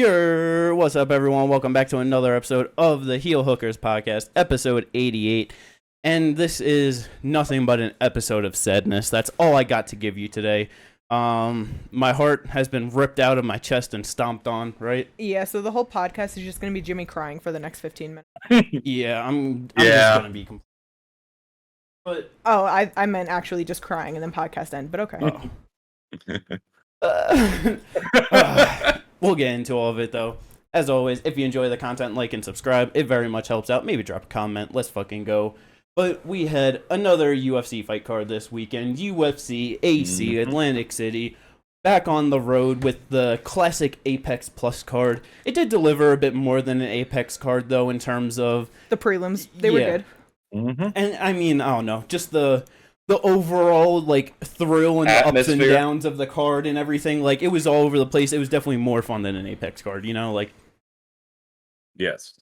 What's up, everyone? Welcome back to another episode of the Heel Hookers podcast, episode 88. And this is nothing but an episode of sadness. That's all I got to give you today. My heart has been ripped out of my chest and stomped on, right? Yeah, so the whole podcast is just going to be Jimmy crying for the next 15 minutes. Yeah, I'm just going to be complete. But Oh, I meant actually just crying and then podcast end, but okay. We'll get into all of it, though. As always, if you enjoy the content, like and subscribe. It very much helps out. Maybe drop a comment. Let's fucking go. But we had another UFC fight card this weekend. UFC AC Atlantic City. Back on the road with the classic Apex Plus card. It did deliver a bit more than an Apex card, though, in terms of... The prelims, they were good. Mm-hmm. And, I mean, I don't know. Just the overall, like, thrill and the ups and downs of the card and everything. Like, it was all over the place. It was definitely more fun than an Apex card, you know? Like... Yes.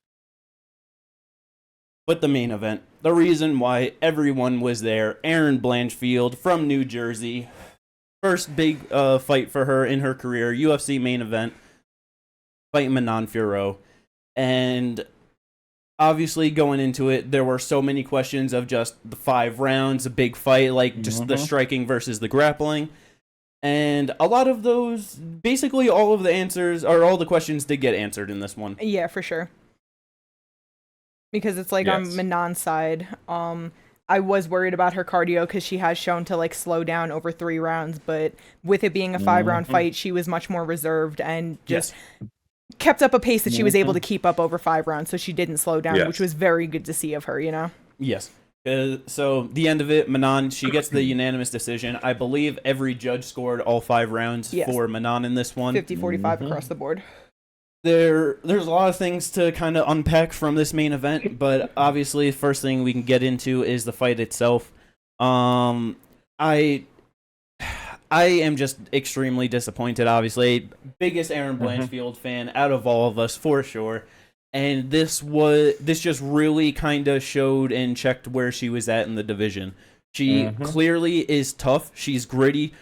But the main event, the reason why everyone was there, Erin Blanchfield from New Jersey. First big fight for her in her career, UFC main event, fighting Manon Fiorot. And obviously going into it, there were so many questions of just the 5 rounds, a big fight, like just the striking versus the grappling. And a lot of those, basically all of the answers, or all the questions did get answered in this one. Yeah, for sure. Because it's like on Manon's side, I was worried about her cardio because she has shown to like slow down over 3 rounds, but with it being a 5-round fight, she was much more reserved and just kept up a pace that she was able to keep up over 5 rounds, so she didn't slow down, which was very good to see of her, you know? Yes. So the end of it, Manon, she gets the unanimous decision. I believe every judge scored all 5 rounds for Manon in this one. 50-45 across the board. There's a lot of things to kind of unpack from this main event, but obviously the first thing we can get into is the fight itself. I am just extremely disappointed, obviously. Biggest Erin Blanchfield fan out of all of us, for sure. And this just really kind of showed and checked where she was at in the division. She clearly is tough. She's gritty.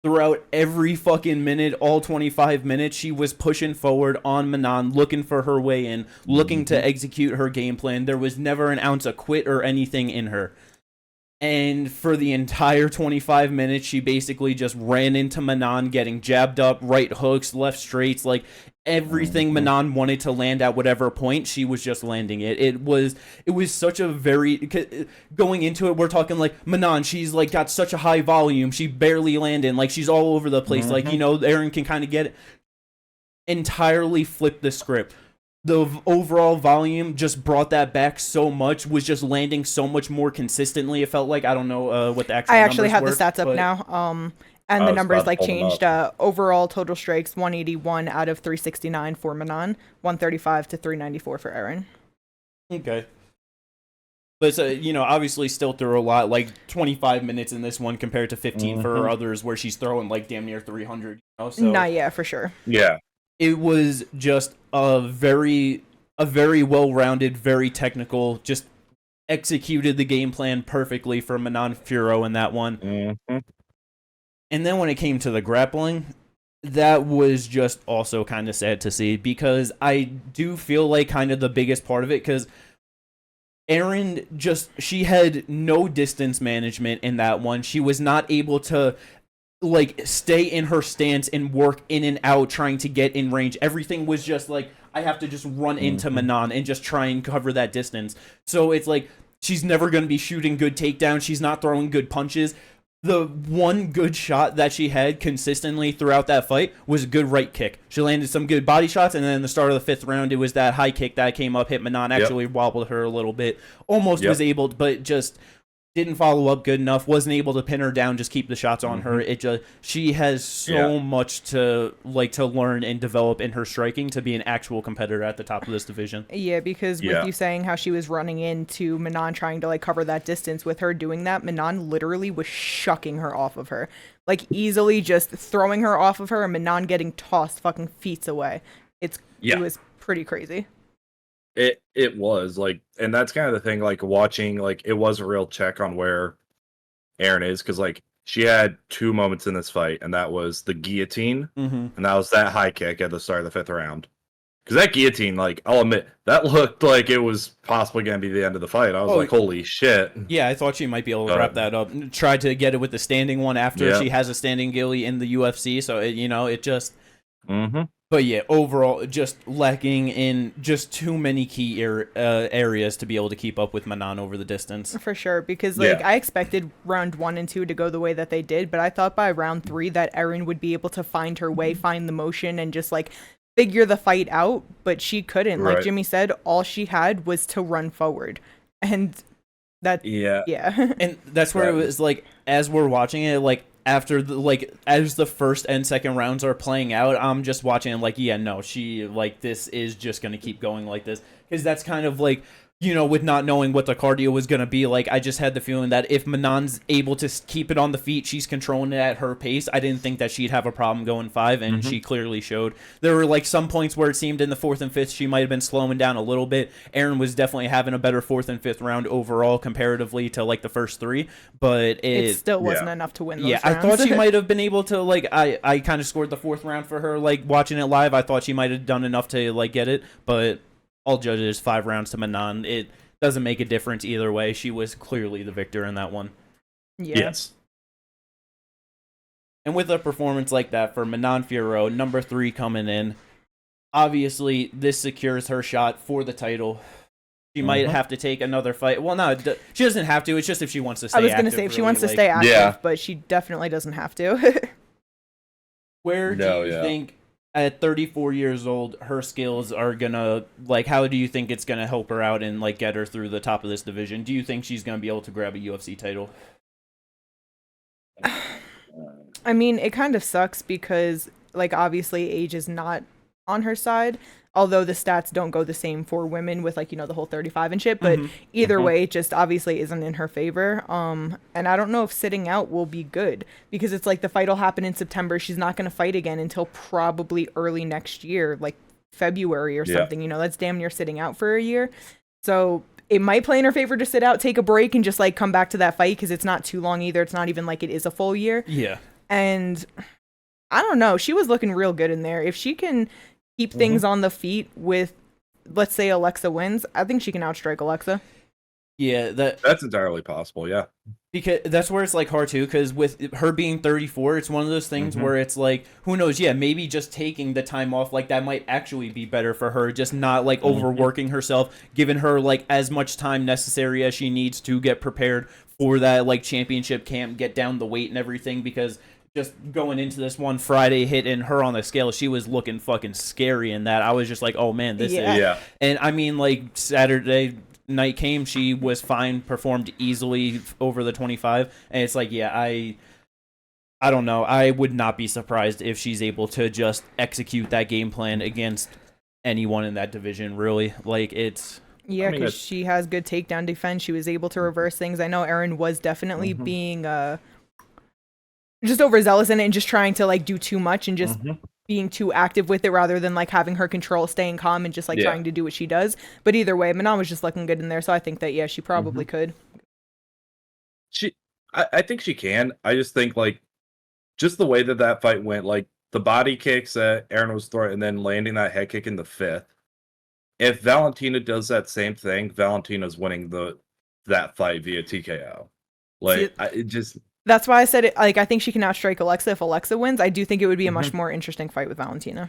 Throughout every fucking minute, all 25 minutes, she was pushing forward on Manon, looking for her way in, looking to execute her game plan. There was never an ounce of quit or anything in her. And for the entire 25 minutes, she basically just ran into Manon, getting jabbed up, right hooks, left straights, like everything Manon wanted to land at whatever point, she was just landing it. It was such a very, going into it, we're talking like Manon, she's like got such a high volume, she barely landed, like she's all over the place, like, you know, Erin can kind of get it. Entirely flipped the script. The overall volume just brought that back so much, was just landing so much more consistently. It felt like, I don't know what the actual I actually have were, the stats up now. And the numbers like changed. Overall total strikes 181 out of 369 for Manon, 135 to 394 for Erin. Okay. But you know, obviously still threw a lot, like 25 minutes in this one compared to 15 for her others, where she's throwing like damn near 300. You know? So Not yet, for sure. Yeah. It was just a very well-rounded, very technical, just executed the game plan perfectly for Manon Fiorot in that one. And then when it came to the grappling, that was just also kind of sad to see, because I do feel like kind of the biggest part of it, because Erin she had no distance management in that one. She was not able to like stay in her stance and work in and out trying to get in range. Everything was just like, I have to just run into Manon and just try and cover that distance. So it's like, she's never going to be shooting good takedowns. She's not throwing good punches. The one good shot that she had consistently throughout that fight was a good right kick. She landed some good body shots, and then in the start of the 5th round, it was that high kick that came up, hit Manon, actually wobbled her a little bit. Almost was able, but just didn't follow up good enough, wasn't able to pin her down, just keep the shots on her. She has so much to learn and develop in her striking to be an actual competitor at the top of this division. Yeah, because with you saying how she was running into Manon trying to like cover that distance, with her doing that, Manon literally was shucking her off of her. Like easily just throwing her off of her, and Manon getting tossed fucking feet away. It was pretty crazy. It was like, and that's kind of the thing, like watching, like it was a real check on where Erin is, because like she had 2 moments in this fight, and that was the guillotine, and that was that high kick at the start of the 5th round. Because that guillotine, like, I'll admit, that looked like it was possibly going to be the end of the fight. I was like, holy shit. Yeah, I thought she might be able to wrap that up. Tried to get it with the standing one after she has a standing gilly in the UFC, so, it just... But yeah, overall, just lacking in just too many key areas to be able to keep up with Manon over the distance. For sure, because I expected round 1 and 2 to go the way that they did, but I thought by round 3 that Erin would be able to find her way, find the motion, and just figure the fight out, but she couldn't. Right. Like Jimmy said, all she had was to run forward. And that and that's where it was as we're watching it, after as the first and second rounds are playing out, I'm just watching she this is just gonna keep going like this, because that's kind of with not knowing what the cardio was going to be I just had the feeling that if Manon's able to keep it on the feet, she's controlling it at her pace. I didn't think that she'd have a problem going 5, and she clearly showed. There were some points where it seemed in the 4th and 5th she might have been slowing down a little bit. Erin was definitely having a better 4th and 5th round overall comparatively to the first 3, but it still wasn't enough to win those rounds. I thought she might have been able to I kind of scored the 4th round for her watching it live. I thought she might have done enough to get it, but all judges 5 rounds to Manon. It doesn't make a difference either way. She was clearly the victor in that one. Yeah. Yes. And with a performance like that for Manon Fiorot, number 3 coming in, obviously this secures her shot for the title. She might have to take another fight. Well, no, she doesn't have to. It's just if she wants to stay active. I was going to say if she wants to stay active, but she definitely doesn't have to. Where do you think at 34 years old, her skills are gonna how do you think it's gonna help her out and get her through the top of this division? Do you think she's gonna be able to grab a UFC title? I mean, it kind of sucks because obviously age is not on her side, although the stats don't go the same for women with the whole 35 and shit, but either way, it just obviously isn't in her favor. And I don't know if sitting out will be good, because it's the fight will happen in September. She's not going to fight again until probably early next year, February or something. That's damn near sitting out for a year. So it might play in her favor to sit out, take a break, and just come back to that fight, because it's not too long either. It's not even it is a full year. Yeah. And I don't know. She was looking real good in there. If she can keep things on the feet with, let's say, Alexa wins, I think she can outstrike Alexa. Yeah, that's entirely possible. Yeah, because that's where it's hard too. Because with her being 34, it's one of those things where it's who knows? Yeah, maybe just taking the time off that might actually be better for her. Just not overworking herself, giving her as much time necessary as she needs to get prepared for that championship camp, get down the weight and everything, because just going into this one Friday, hitting her on the scale, she was looking fucking scary in that. I was just oh man, this is... Yeah. And I mean, Saturday night came, she was fine, performed easily over the 25, and it's I don't know. I would not be surprised if she's able to just execute that game plan against anyone in that division, really. It's... Yeah, because she has good takedown defense. She was able to reverse things. I know Erin was definitely being... just overzealous in it and just trying to do too much and just being too active with it, rather than having her control, staying calm, and just trying to do what she does. But either way, Manon was just looking good in there, so I think that she probably could. I think she can. I just think just the way that fight went, the body kicks that Erin was throwing and then landing that head kick in the 5th. If Valentina does that same thing, Valentina's winning that fight via TKO. That's why I said it. I think she can outstrike Alexa if Alexa wins. I do think it would be a much more interesting fight with Valentina.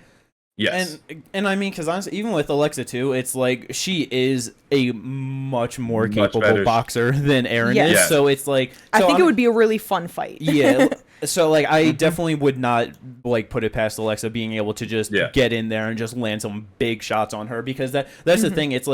Yes. And I mean, because honestly, even with Alexa too, it's she is a much more capable boxer than Erin is. Yes. So it's I think it would be a really fun fight. Yeah. So I definitely would not put it past Alexa being able to just get in there and just land some big shots on her, because that's the thing. It's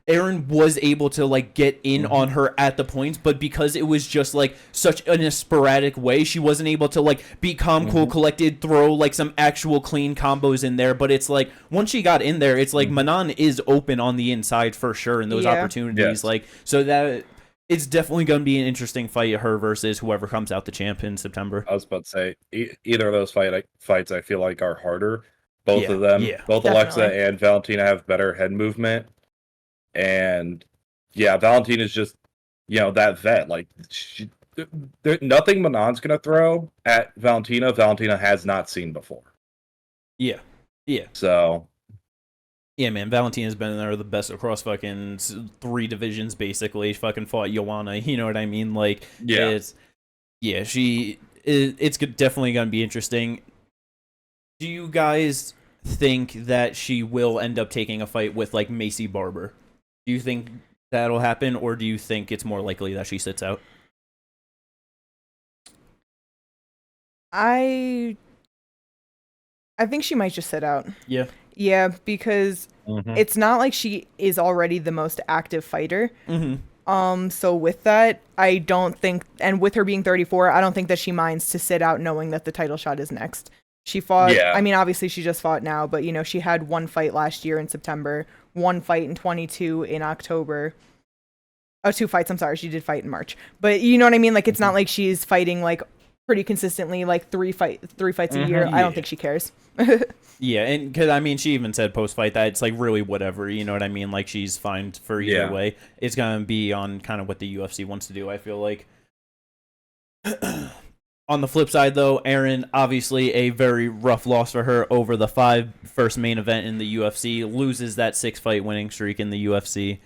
Erin was able to get in on her at the points, but because it was just such in a sporadic way, she wasn't able to be calm, cool, collected, throw some actual clean combos in there. But it's once she got in there, it's Manon is open on the inside for sure in those opportunities. Yes. So that it's definitely going to be an interesting fight, her versus whoever comes out the champ in September. I was about to say, either of those fights I feel are harder. Both of them, both definitely. Alexa and Valentina have better head movement. And Valentina's just, that vet. nothing Manon's gonna throw at Valentina. Valentina has not seen before. Yeah. So. Yeah, man, Valentina's been there the best across fucking 3 divisions, basically. She fucking fought Joanna, you know what I mean? Like, it's definitely going to be interesting. Do you guys think that she will end up taking a fight with, like, Macy Barber? Do you think that'll happen, or do you think it's more likely that she sits out? I think she might just sit out. Yeah. Yeah, because it's not like she is already the most active fighter. So with that, I don't think, and with her being 34, I don't think that she minds to sit out knowing that the title shot is next. She fought, I mean, obviously she just fought now, but, you know, she had 1 fight last year in September, 1 fight in 22 in October. Oh, 2 fights, I'm sorry, she did fight in March. But you know what I mean? Like, it's not like she's fighting, like, pretty consistently, like 3 fights a year. I don't think she cares. Yeah, and because I mean, she even said post fight that it's like really whatever, you know what I mean? Like she's fine for either way. It's gonna be on kind of what the UFC wants to do. I feel like. On the flip side, though, Erin, obviously a very rough loss for her over the 5 first main event in the UFC, loses that 6-fight winning streak in the UFC.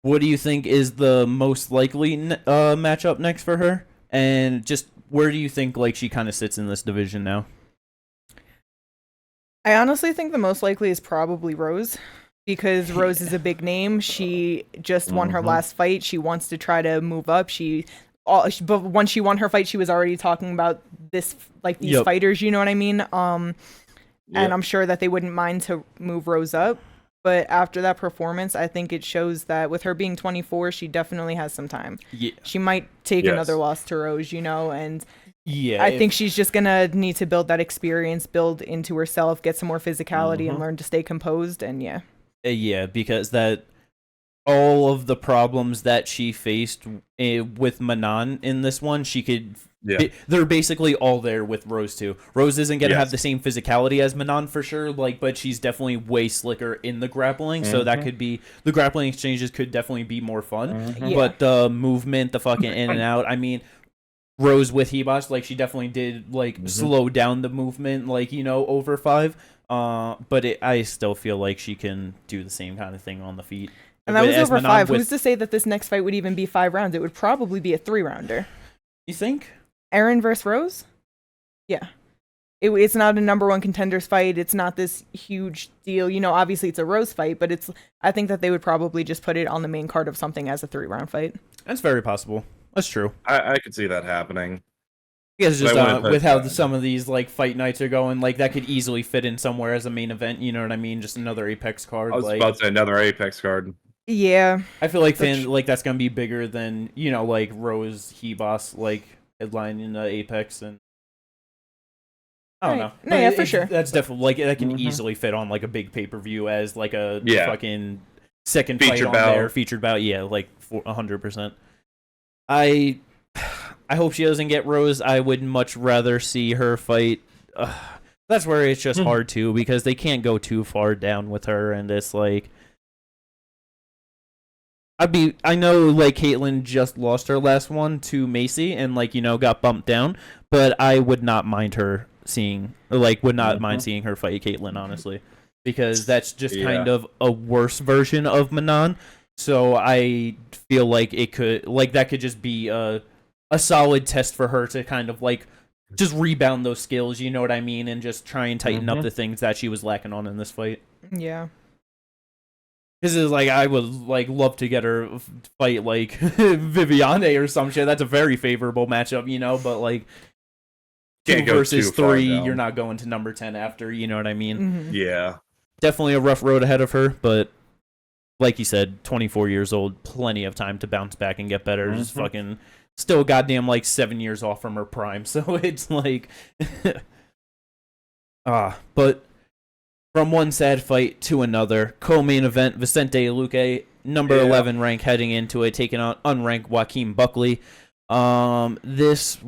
What do you think is the most likely matchup next for her? And just where do you think like she kind of sits in this division now? I honestly think the most likely is probably Rose, because Rose is a big name. She just won her last fight. She wants to try to move up. But once she won her fight, she was already talking about these fighters. You know what I mean? And I'm sure that they wouldn't mind to move Rose up. But after that performance, I think it shows that with her being 24, she definitely has some time. Yeah, she might take another loss to Rose, you know, and. Yeah, I think she's just gonna need to build that experience, build into herself, get some more physicality, and learn to stay composed. And because that all of the problems that she faced with Manon in this one, she could. They're basically all there with Rose too. Rose isn't gonna have the same physicality as Manon for sure, but she's definitely way slicker in the grappling. So that could be the grappling exchanges could definitely be more fun. But the movement, the fucking in and out. I mean. Rose with Hibas, like she definitely did slow down the movement, over 5. But I still feel like she can do the same kind of thing on the feet. And that was over 5. Who's to say that this next fight would even be 5 rounds? It would probably be a 3-rounder. You think? Erin versus Rose? Yeah. It's not a number 1 contenders fight. It's not this huge deal. You know, obviously it's a Rose fight, but I think that they would probably just put it on the main card of something as a 3-round fight. That's very possible. That's true. I could see that happening. I guess just with how some of these fight nights are going, that could easily fit in somewhere as a main event. You know what I mean? Just another Apex card. I was about to say another Apex card. Yeah. I feel like fans that's gonna be bigger than Rose Hibas headline in the Apex, and I don't know. No, yeah, for sure. That's definitely that can easily fit on a big pay-per-view as a fucking second featured fight on there, featured bout. Yeah, 100%. I hope she doesn't get Rose. I would much rather see her fight. That's where it's just hard too, because they can't go too far down with her, and it's I know Caitlyn just lost her last one to Macy and got bumped down, but I would not mind her seeing mind seeing her fight Caitlyn, honestly, because that's just kind of a worse version of Manon. So I feel like it could that could just be a solid test for her to kind of just rebound those skills, you know what I mean, and just try and tighten up the things that she was lacking on in this fight. Yeah. This is I would love to get her fight Viviane or some shit. That's a very favorable matchup, but 2 versus 3, you're not going to number 10 after, you know what I mean? Yeah. Definitely a rough road ahead of her, but like you said, 24 years old, plenty of time to bounce back and get better. Just fucking still goddamn 7 years off from her prime. So it's but from one sad fight to another, co-main event, Vicente Luque, number 11 rank heading into it, taking on unranked Joaquin Buckley. This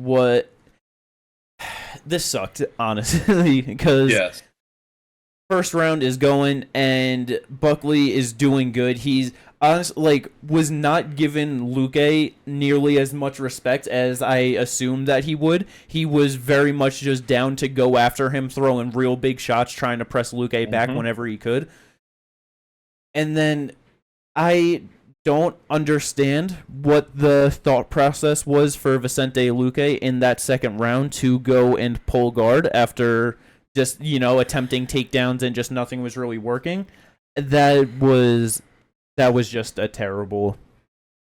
sucked, honestly, because first round is going, and Buckley is doing good. He's honestly, like, was not given Luque nearly as much respect as I assumed that he would. He was very much just down to go after him, throwing real big shots, trying to press Luque back whenever he could. And then I don't understand what the thought process was for Vicente Luque in that second round to go and pull guard after just, attempting takedowns and just nothing was really working. That was just a terrible.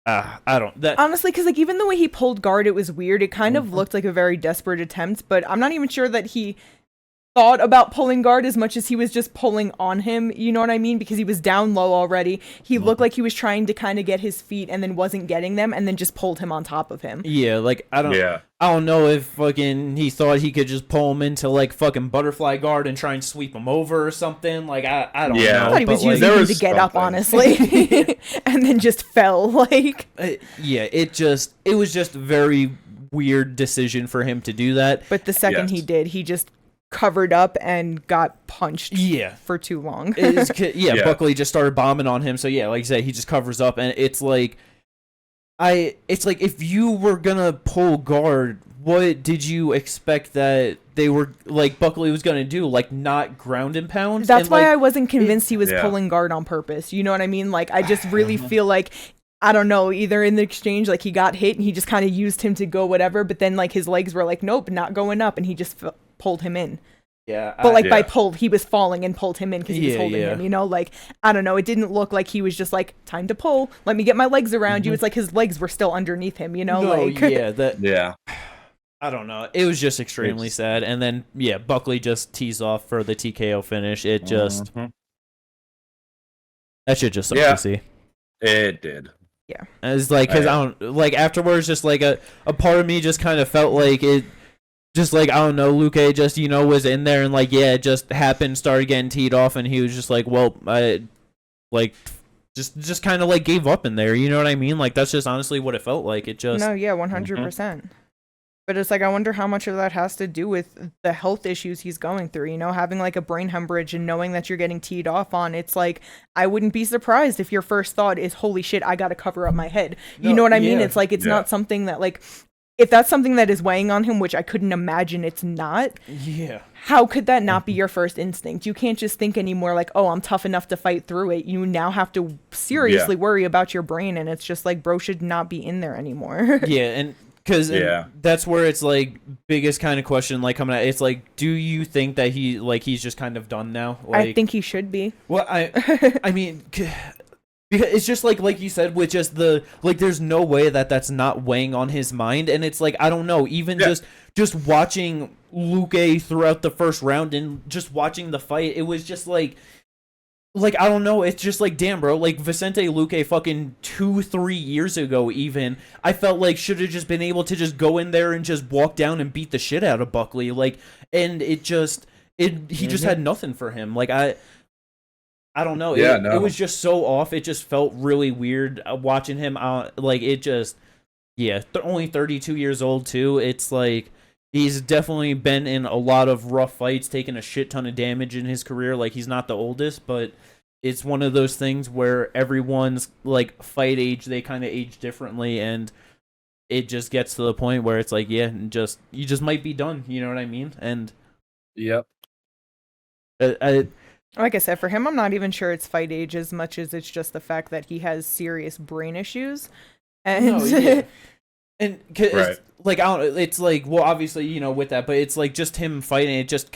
Honestly, because like even the way he pulled guard, it was weird. It kind of looked like a very desperate attempt, but I'm not even sure that he thought about pulling guard as much as he was just pulling on him, you know what I mean? Because he was down low already. He looked like he was trying to kind of get his feet and then wasn't getting them and then just pulled him on top of him. Yeah, like I don't know if fucking he thought he could just pull him into like fucking butterfly guard and try and sweep him over or something. Like I don't know. I thought he was using him to get up, honestly. And then just fell like it was just a very weird decision for him to do that. But the second he did, he just covered up and got punched for too long. Buckley just started bombing on him. So like I said, he just covers up, and it's like if you were gonna pull guard, what did you expect that they were like Buckley was gonna do? Like not ground and pound? That's why I wasn't convinced he was pulling guard on purpose. You know what I mean? Like I just really feel like, I don't know, either in the exchange, like he got hit and he just kind of used him to go whatever, but then like his legs were like, nope, not going up, and he just pulled him in. Yeah. But by pulled, he was falling and pulled him in because he was holding him, like, I don't know, it didn't look like he was just like, time to pull, let me get my legs around you. It's like his legs were still underneath him, I don't know. It was just extremely sad. And then, Buckley just tees off for the TKO finish. It just... That shit just sucked to see. It did. Yeah. It's like, because I don't... Like, afterwards, just like a part of me just kind of felt like it... Just like, I don't know, Luque just, was in there and like, it just happened, started getting teed off, and he was just like, well, I... Like... Just kind of like gave up in there, you know what I mean? Like, that's just honestly what it felt like. It just... No, 100%. But it's like, I wonder how much of that has to do with the health issues he's going through, having like a brain hemorrhage and knowing that you're getting teed off on. It's like, I wouldn't be surprised if your first thought is, holy shit, I gotta cover up my head. You know what I mean? It's like, it's not something that like, if that's something that is weighing on him, which I couldn't imagine it's not. Yeah. How could that not be your first instinct? You can't just think anymore like, oh, I'm tough enough to fight through it. You now have to seriously worry about your brain, and it's just like, bro should not be in there anymore. And because that's where it's like biggest kind of question like coming out. It's like, do you think that he's just kind of done now? Like, I think he should be. Well, I mean, because it's just like you said, with just the like, there's no way that that's not weighing on his mind, and it's like, I don't know, even just watching Luque throughout the first round and just watching the fight, it was just like I don't know, it's just like, damn, bro, like Vicente Luque fucking 2-3 years ago even, I felt like should have just been able to just go in there and just walk down and beat the shit out of Buckley, like, and he just had nothing for him. Like I don't know, it was just so off. It just felt really weird watching him like it just only 32 years old too. It's like he's definitely been in a lot of rough fights, taken a shit ton of damage in his career. Like, he's not the oldest, but it's one of those things where everyone's, like, fight age, they kind of age differently, and it just gets to the point where it's like, you just might be done, you know what I mean? And... Yep. Like I said, for him, I'm not even sure it's fight age as much as it's just the fact that he has serious brain issues. And... And it's like, I don't, it's like, well, obviously, with that, but it's like just him fighting. It just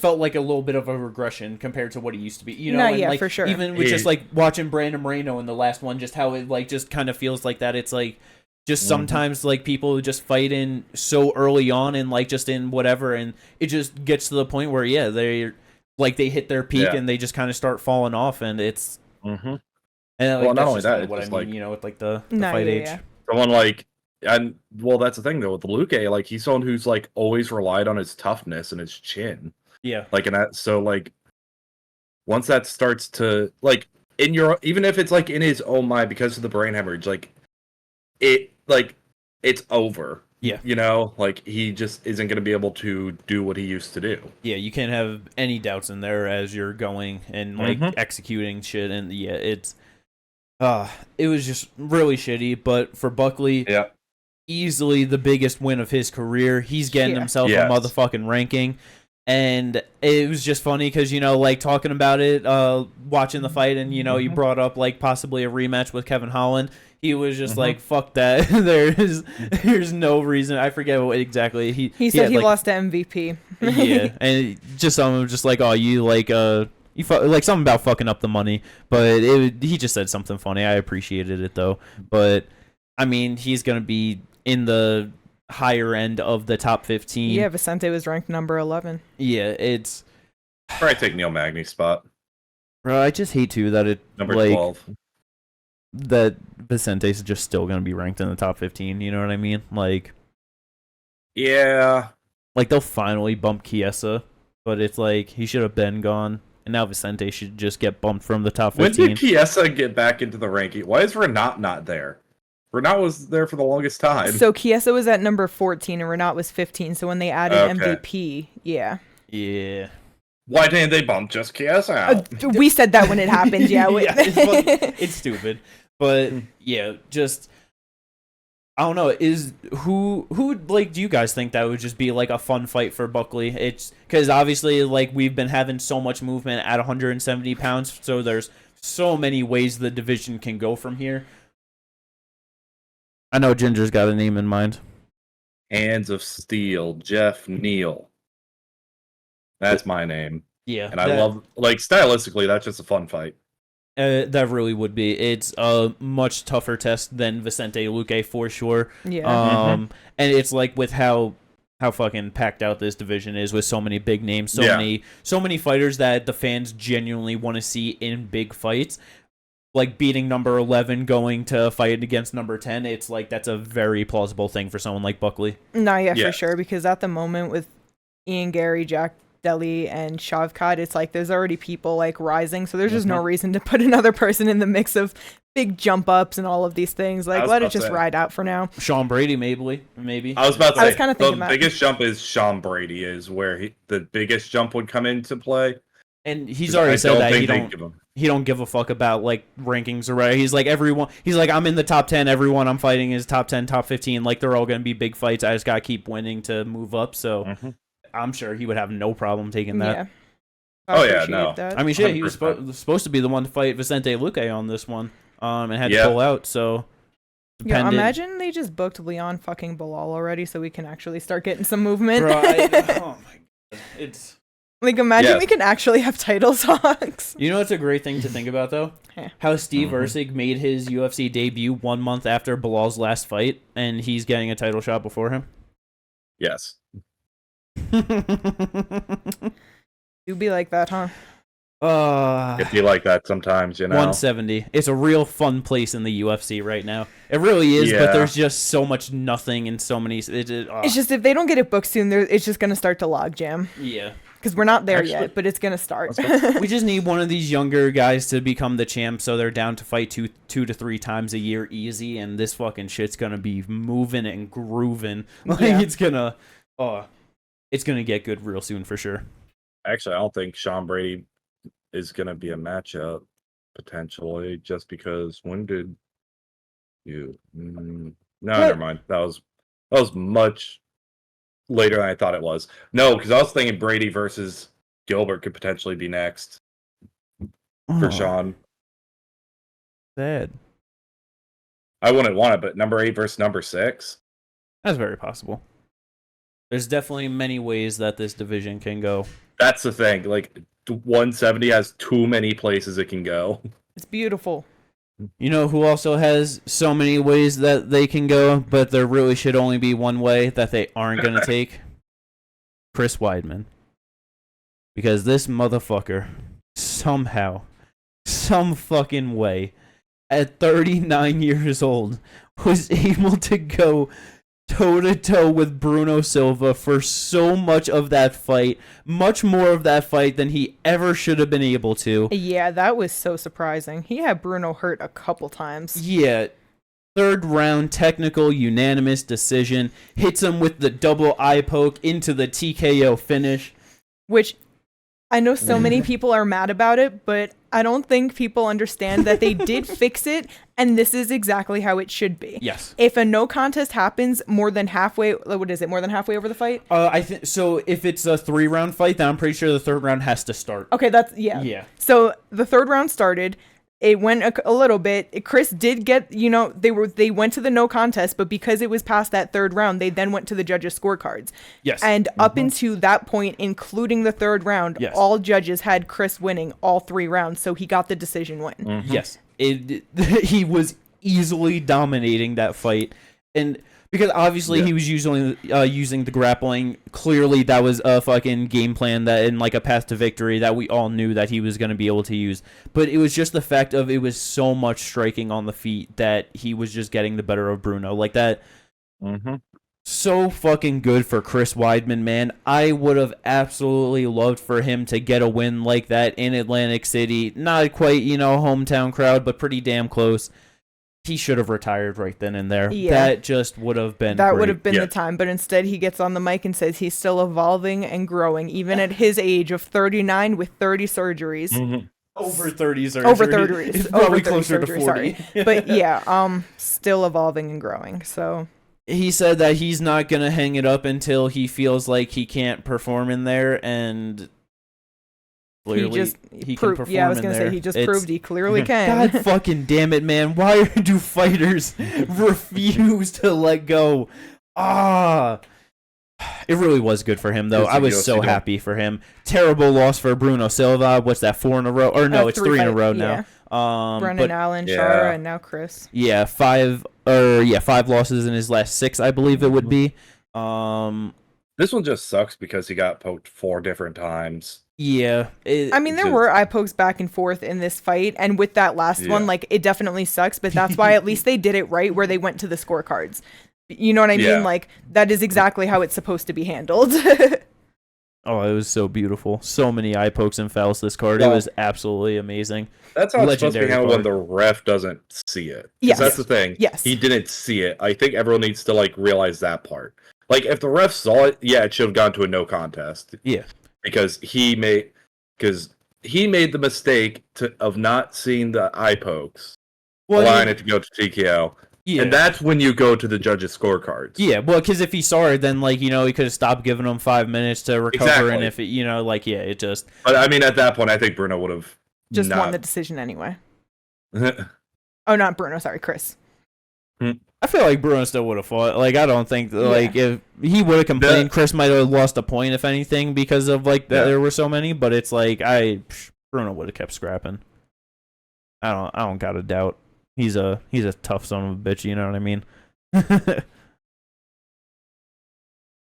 felt like a little bit of a regression compared to what he used to be, No, and like, for sure. Even with just like watching Brandon Moreno in the last one, just how it like just kind of feels like that. It's like just sometimes like people just fight in so early on and like just in whatever, and it just gets to the point where they like they hit their peak and they just kind of start falling off, and it's and like, well, not only that, what it's I mean, like, with like the fight age. Someone like. And well, that's the thing though with Luque, like he's someone who's like always relied on his toughness and his chin. Yeah. Like, and that, so like once that starts to like in your, even if it's like in his own mind because of the brain hemorrhage, like it's over. Yeah. Like he just isn't going to be able to do what he used to do. Yeah, you can't have any doubts in there as you're going and like executing shit, and it's It was just really shitty. But for Buckley, easily the biggest win of his career. He's getting himself a motherfucking ranking. And it was just funny because, like, talking about it, watching the fight, and, you brought up, like, possibly a rematch with Kevin Holland. He was just like, fuck that. There's no reason. I forget what exactly. He said he lost to MVP. Yeah, and just someone was just like, oh, you, like, like something about fucking up the money. But he just said something funny. I appreciated it, though. But, I mean, he's going to be in the higher end of the top 15. Yeah, Vicente was ranked number 11. Yeah, it's... Probably take Neil Magny's spot. Bro, I just hate, too, that it... Number 12. That Vicente's just still going to be ranked in the top 15, you know what I mean? Like... Yeah. Like, they'll finally bump Chiesa, but it's like, he should have been gone, and now Vicente should just get bumped from the top 15. When did Chiesa get back into the ranking? Why is Renat not there? Renat was there for the longest time. So Chiesa was at number 14 and Renat was 15. So when they added MVP, yeah. Yeah. Why didn't they bump just Chiesa out? We said that when it happened, yeah. It's stupid. But yeah, just I don't know. Who like do you guys think that would just be like a fun fight for Buckley? It's because obviously like we've been having so much movement at 170 pounds, so there's so many ways the division can go from here. I know Ginger's got a name in mind. Hands of Steel, Jeff Neal. That's my name. Yeah. And I love, like, stylistically, that's just a fun fight. That really would be. It's a much tougher test than Vicente Luque for sure. Yeah. And it's like with how fucking packed out this division is with so many big names, so many fighters that the fans genuinely want to see in big fights. Like beating number 11, going to fight against number 10, it's like that's a very plausible thing for someone like Buckley. No, yeah, for sure. Because at the moment with Ian Gary, Jack Deli, and Shavkat, it's like there's already people like rising, so there's just no reason to put another person in the mix of big jump ups and all of these things. Like, let it just ride out for now. Sean Brady, maybe. I was about to say, kind of thinking the biggest jump is Sean Brady is where the biggest jump would come into play. And he's already said that he don't give a fuck about like rankings or whatever. He's like I'm in the top 10. Everyone I'm fighting is top 10, top 15. Like they're all gonna be big fights. I just gotta keep winning to move up. So I'm sure he would have no problem taking that. Yeah. That. I mean, shit, he was supposed to be the one to fight Vicente Luque on this one, and had to pull out. So yeah, imagine they just booked Leon fucking Bilal already, so we can actually start getting some movement. Right. Oh my god, it's. Like, imagine we can actually have title talks. You know what's a great thing to think about, though? How Steve Erceg made his UFC debut 1 month after Bilal's last fight, and he's getting a title shot before him? Yes. You'd be like that, huh? It'd be like that sometimes, 170. It's a real fun place in the UFC right now. It really is, but there's just so much nothing and so many... It's just, if they don't get it booked soon, it's just going to start to logjam. Yeah. Because we're not there yet, but it's going to start. We just need one of these younger guys to become the champ so they're down to fight two to three times a year easy, and this fucking shit's going to be moving and grooving. Like, it's going to get good real soon for sure. Actually, I don't think Sean Brady is going to be a matchup, potentially, just because when did you... No, never mind. That was much... later than I thought it was. No, because I was thinking Brady versus Gilbert could potentially be next for Sean. Sad. I wouldn't want it, but number 8 versus number 6? That's very possible. There's definitely many ways that this division can go. That's the thing. Like, 170 has too many places it can go. It's beautiful. You know who also has so many ways that they can go, but there really should only be one way that they aren't going to take? Chris Weidman. Because this motherfucker, somehow, some fucking way, at 39 years old, was able to go toe-to-toe with Bruno Silva for so much of that fight, much more of that fight than he ever should have been able to. Yeah, that was so surprising. He had Bruno hurt a couple times. Yeah. Third round technical unanimous decision, hits him with the double eye poke into the TKO finish. Which, I know so many people are mad about it, but I don't think people understand that they did fix it, and this is exactly how it should be. Yes. If a no contest happens more than halfway, what is it, more than halfway over the fight? I think so. If it's a 3-round fight, then I'm pretty sure the 3rd round has to start. Okay, that's, yeah. Yeah. So the 3rd round started. It went a little bit. Chris did get, they went to the no contest, but because it was past that 3rd round, they then went to the judges' scorecards. Yes. And up into that point, including the 3rd round, all judges had Chris winning all 3 rounds, so he got the decision win. Mm-hmm. Yes. He was easily dominating that fight. And because obviously he was using the grappling. Clearly, that was a fucking game plan that, and like a path to victory that we all knew that he was going to be able to use. But it was just the fact of it was so much striking on the feet that he was just getting the better of Bruno. Like that. Mm-hmm. So fucking good for Chris Weidman, man. I would have absolutely loved for him to get a win like that in Atlantic City. Not quite, hometown crowd, but pretty damn close. He should have retired right then and there. Yeah. That just would have been That great. would have been the time, but instead he gets on the mic and says he's still evolving and growing, even at his age of 39 with 30 surgeries. Mm-hmm. Over 30 surgeries. Over 30. It's probably closer to 40. Sorry. But yeah, still evolving and growing, so... He said that he's not going to hang it up until he feels like he can't perform in there, and... Clearly, he can perform. Yeah, I was gonna say he just proved he clearly can. God fucking damn it, man! Why do fighters refuse to let go? It really was good for him, though. I was so happy for him. Terrible loss for Bruno Silva. What's that? 4 in a row? Or no, it's 3 in a row now. Brennan Allen, Shara, and now Chris. Yeah, 5 losses in his last 6, I believe it would be. This one just sucks because he got poked 4 different times. Yeah. There were eye pokes back and forth in this fight, and with that last one, like, it definitely sucks, but that's why at least they did it right where they went to the scorecards. You know what I mean? Like, that is exactly how it's supposed to be handled. Oh, it was so beautiful. So many eye pokes and fouls this card. It was absolutely amazing. That's how it's supposed to be handled when the ref doesn't see it. Yes. That's the thing. Yes. He didn't see it. I think everyone needs to, like, realize that part. Like, if the ref saw it, it should have gone to a no contest. Yeah. Because he made the mistake of not seeing the eye pokes, allowing it to go to TKO. Yeah. And that's when you go to the judges' scorecards. Yeah, well, because if he saw it, then, like, he could have stopped giving him 5 minutes to recover, and if it, it just... But, I mean, at that point, I think Bruno would have just won the decision anyway. Oh, not Bruno, sorry, Chris. I feel like Bruno still would have fought. Like, I don't think, like, if he would have complained, Chris might have lost a point, if anything, because of, like, there were so many, but it's like, Bruno would have kept scrapping. I don't got a doubt. He's a tough son of a bitch, you know what I mean?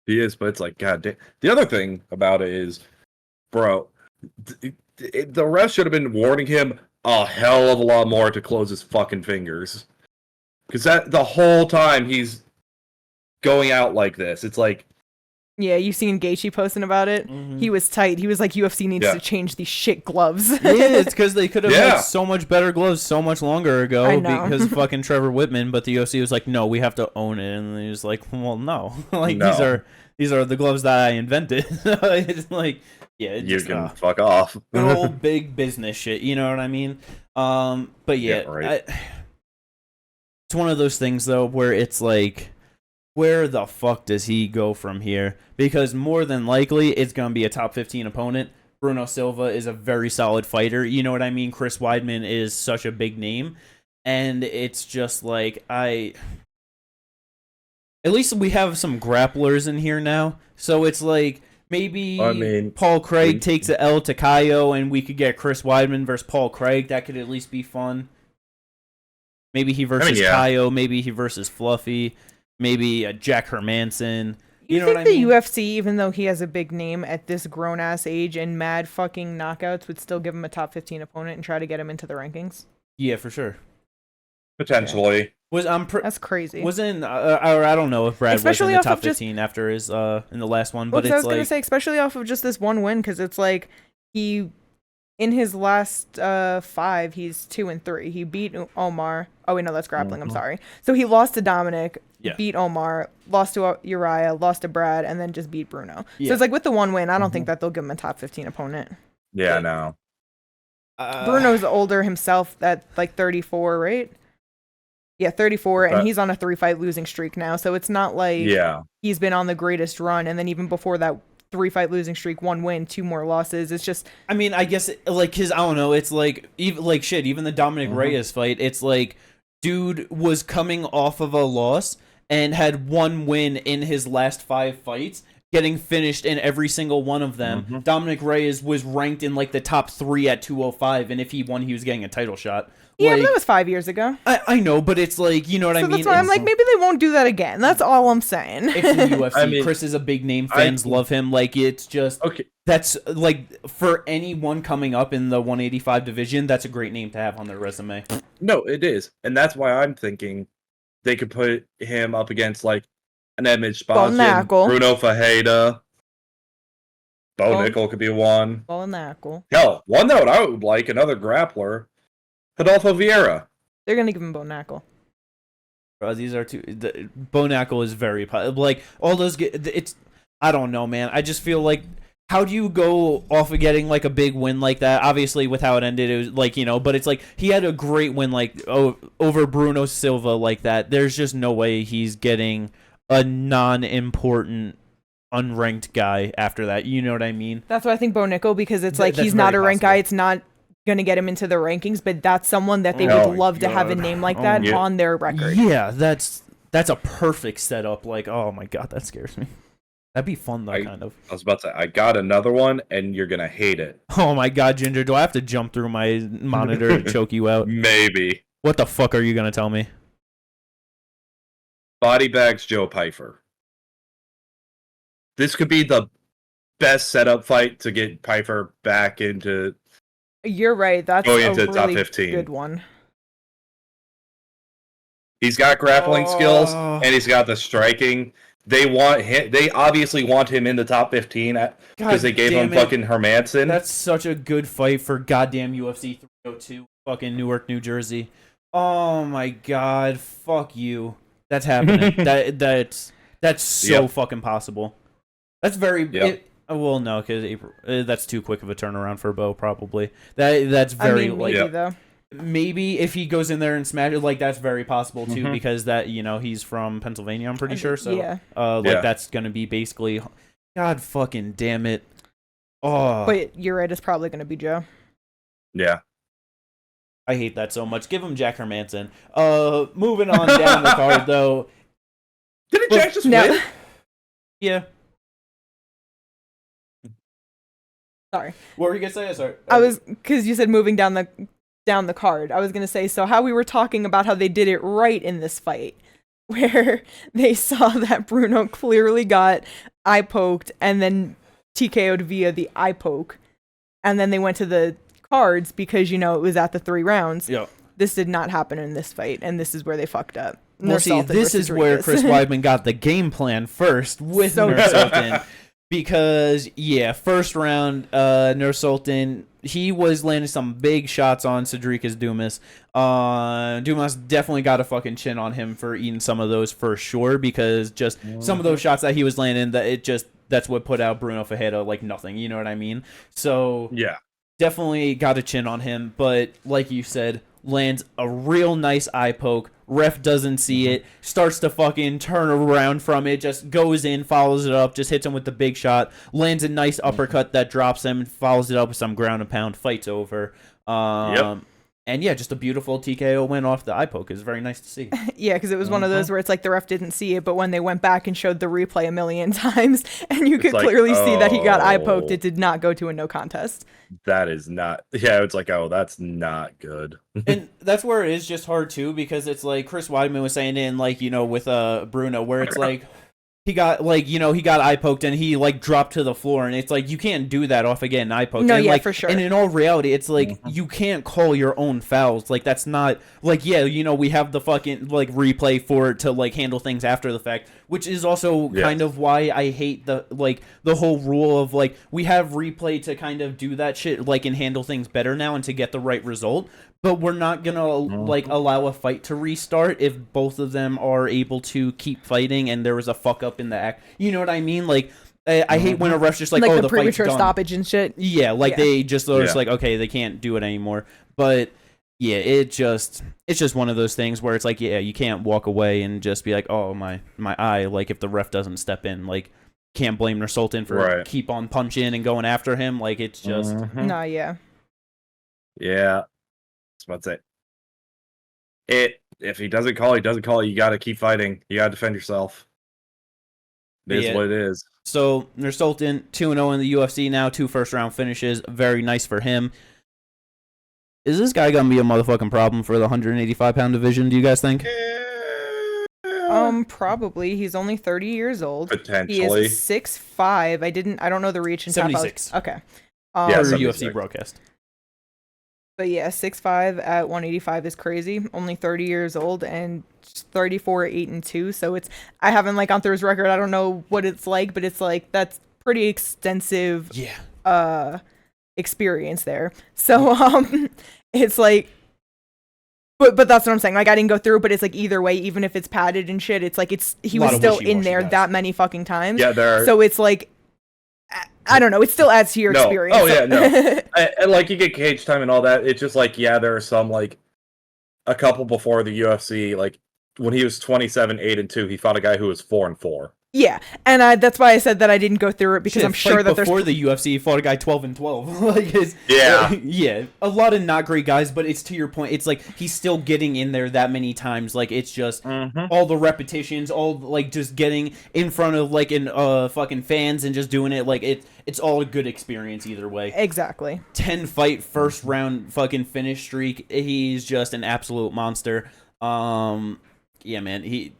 He is, but it's like, god damn. The other thing about it is, bro, the ref should have been warning him a hell of a lot more to close his fucking fingers. Because the whole time he's going out like this, it's like... Yeah, you've seen Gaethje posting about it. Mm-hmm. He was tight. He was like, UFC needs to change these shit gloves. Yeah, it's because they could have had so much better gloves so much longer ago because of fucking Trevor Whitman, but the UFC was like, no, we have to own it. And he was like, well, no. Like, no. These are the gloves that I invented. It's like, you can fuck off. Old big business shit, you know what I mean? But right. It's one of those things, though, where it's like, where the fuck does he go from here? Because more than likely, it's going to be a top 15 opponent. Bruno Silva is a very solid fighter. You know what I mean? Chris Weidman is such a big name. And it's just like, at least we have some grapplers in here now. So it's like, maybe Paul Craig takes an L to Kaio, and we could get Chris Weidman versus Paul Craig. That could at least be fun. Maybe he versus Kaio. Maybe he versus Fluffy. Maybe Jack Hermanson. You know think what I mean? The UFC, even though he has a big name at this grown-ass age and mad fucking knockouts, would still give him a top 15 opponent and try to get him into the rankings? Yeah, for sure. Potentially. That's crazy. Wasn't I don't know if Brad was in the top 15 after his in the last one, but it's I was gonna say, especially off of just this one win, because it's like in his last 5, he's 2-3. He beat Omar. Oh wait, no, that's grappling. I'm sorry. So he lost to Dominic. beat Omar, lost to Uriah, lost to Brad, and then just beat Bruno. Yeah. So it's like with the one win, I don't think that they'll give him a top 15 opponent. Yeah, no. Bruno's older himself at like 34, right? Yeah, 34, and he's on a 3-fight losing streak now. So it's not like he's been on the greatest run, and then even before that 3-fight losing streak, 1 win, 2 more losses. It's just, I mean, I guess like his, I don't know. It's like even the Dominic Reyes fight. It's like dude was coming off of a loss and had 1 win in his last 5 fights, getting finished in every single one of them. Dominic Reyes was ranked in like the top 3 at 205, and if he won, he was getting a title shot. Yeah, like, but that was 5 years ago. I know, but it's like, you know what I mean? That's why I'm like, maybe they won't do that again. That's all I'm saying. It's the UFC. I mean, Chris is a big name. Fans love him. Like, it's just... Okay. That's, like, for anyone coming up in the 185 division, that's a great name to have on their resume. No, it is. And that's why I'm thinking they could put him up against, like, an Edmund Sponson, Bruno Fajeda. Bo Nickel could be one. Hell, one that I would like, another grappler, Rodolfo Vieira. They're going to give him Bo Nickel. Bro, these are two... Bo Nickel is very... Like, all those... It's... I don't know, man. I just feel like... How do you go off of getting, like, a big win like that? Obviously, with how it ended, it was, like, you know... But it's like, he had a great win, like, over Bruno Silva like that. There's just no way he's getting a non-important... unranked guy after that. You know what I mean? That's why I think Bo Nickel, because it's like he's not a ranked guy. It's not going to get him into the rankings, but that's someone that they would love to have a name like that on their record. Yeah, that's a perfect setup. Like, oh my god, that scares me. That'd be fun though, kind of. I was about to say, I got another one, and you're gonna hate it. Oh my god, Ginger, do I have to jump through my monitor to choke you out? Maybe. What the fuck are you gonna tell me? Body Bags Joe Pyfer. This could be the best setup fight to get Pyfer back into. You're right. That's going into a top really 15. Good one. He's got grappling skills and he's got the striking. They want him. They obviously want him in the top 15 because they gave him fucking Hermanson. That's such a good fight for goddamn UFC 302, fucking Newark, New Jersey. Oh my god, fuck you. That's happening. that's so fucking possible. That's very. Well, no, because that's too quick of a turnaround for Bo. Probably that's very maybe if he goes in there and smashes, like that's very possible too, because that he's from Pennsylvania. I'm pretty sure. So that's gonna be basically. God fucking damn it! Oh, but you're right. It's probably gonna be Joe. Yeah. I hate that so much. Give him Jack Hermanson. Moving on down the card though. Didn't Jack just win? Yeah. Sorry. What were you gonna say? Sorry. I was because you said moving down the card. I was gonna say how we were talking about how they did it right in this fight, where they saw that Bruno clearly got eye poked and then TKO'd via the eye poke, and then they went to the cards because it was at the 3 rounds. Yeah. This did not happen in this fight, and this is where they fucked up. Well, see, this is where Chris Weidman got the game plan first with Nursultan. Because, first round, Nursultan, he was landing some big shots on Cedricus Dumas. Dumas definitely got a fucking chin on him for eating some of those for sure, because just some of those shots that he was landing, that's what put out Bruno Fajeda like nothing, you know what I mean? So, definitely got a chin on him, but like you said, lands a real nice eye poke. Ref doesn't see it, starts to fucking turn around from it, just goes in, follows it up, just hits him with the big shot, lands a nice uppercut that drops him, follows it up with some ground and pound, fight's over. And just a beautiful TKO win off the eye poke. Is very nice to see. Yeah, because it was one of those where it's like the ref didn't see it, but when they went back and showed the replay a million times, and you could clearly see that he got eye poked, it did not go to a no contest. That is not. Yeah, it's like, that's not good. And that's where it is just hard too, because it's like Chris Weidman was saying with Bruno, where it's like he got he got eye poked and he dropped to the floor, and it's like you can't do that off again eye poked. No, and, for sure. And in all reality, it's like you can't call your own fouls. Like that's not we have the fucking replay for it to handle things after the fact, which is also kind of why I hate the whole rule of we have replay to kind of do that shit and handle things better now and to get the right result. but we're not gonna like allow a fight to restart if both of them are able to keep fighting and there was a fuck up in the act. You know what I mean? Like, I hate when a ref's just like, oh, the the premature fight's done. stoppage and shit. Yeah, like they just are just like, okay, they can't do it anymore. But yeah, it's just one of those things where it's like, yeah, you can't walk away and just be like, oh, my eye. Like, if the ref doesn't step in, like, can't blame Sultan for keep on punching and going after him. Like, it's just Nah, yeah. Yeah, that's what I say. If he doesn't call, he doesn't call. You got to keep fighting. You got to defend yourself. It is what it is. So Sultan 2-0 in the UFC now, 2 first-round finishes. Very nice for him. Is this guy gonna be a motherfucking problem for the 185-pound division? Do you guys think? Probably. He's only 30 years old. Potentially. He is 6'5". I don't know the reach and 76. Okay. Yeah, UFC broadcast. But yeah, 6'5" at 185 is crazy. Only 30 years old and 34, 8-2. So I haven't like gone through his record. I don't know what it's like, but it's like that's pretty extensive. Yeah. Experience there. So it's like, but that's what I'm saying. Like I didn't go through, but it's like either way, even if it's padded and shit, it's like he was still in there that many fucking times. Yeah, so it's like. I don't know. It still adds to your experience. Oh, yeah, no. And, like, you get cage time and all that. It's just, like, yeah, there are some, like, a couple before the UFC, like, when he was 27, 8-2, he fought a guy who was 4-4. Yeah, and that's why I said that I didn't go through it, because I'm sure that before the UFC, he fought a guy 12-12. Like, yeah, a lot of not great guys, but it's to your point. It's like he's still getting in there that many times. Like it's just all the repetitions, all like just getting in front of like fucking fans and just doing it. Like it's all a good experience either way. Exactly. 10 fight first round fucking finish streak. He's just an absolute monster. Yeah, man,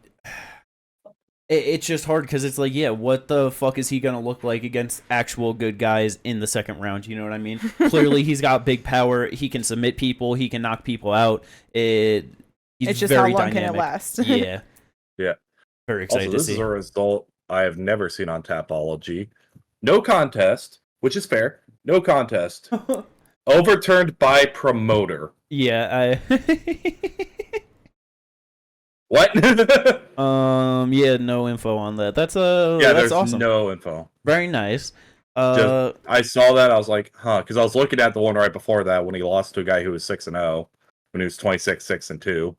It's just hard because it's like, yeah, what the fuck is he going to look like against actual good guys in the second round? You know what I mean? Clearly, he's got big power. He can submit people. He can knock people out. It's just very how long dynamic. can it last? Yeah. Yeah. Very excited also, to see. This is a result I have never seen on Tapology. No contest, which is fair. No contest. Overturned by promoter. Yeah, What? Yeah, no info on that. That's there's awesome. No info. Very nice. I saw that, I was like, huh, because I was looking at the one right before that when he lost to a guy who was 6-0 when he was 26, 6-2.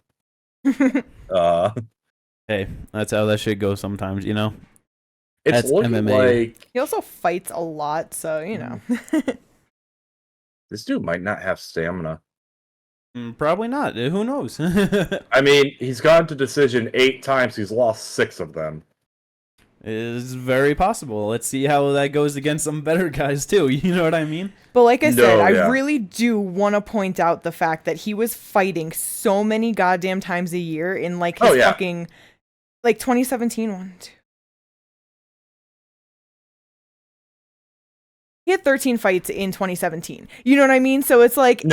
Hey, that's how that shit goes sometimes, you know. It's that's looking MMA. like he also fights a lot, so you know. This dude might not have stamina. Probably not. Who knows? I mean, he's gone to decision 8 times. He's lost 6 of them. It's very possible. Let's see how that goes against some better guys, too. You know what I mean? But like I said, I really do want to point out the fact that he was fighting so many goddamn times a year in like his fucking... Like 2017 one, too. He had 13 fights in 2017. You know what I mean? So it's like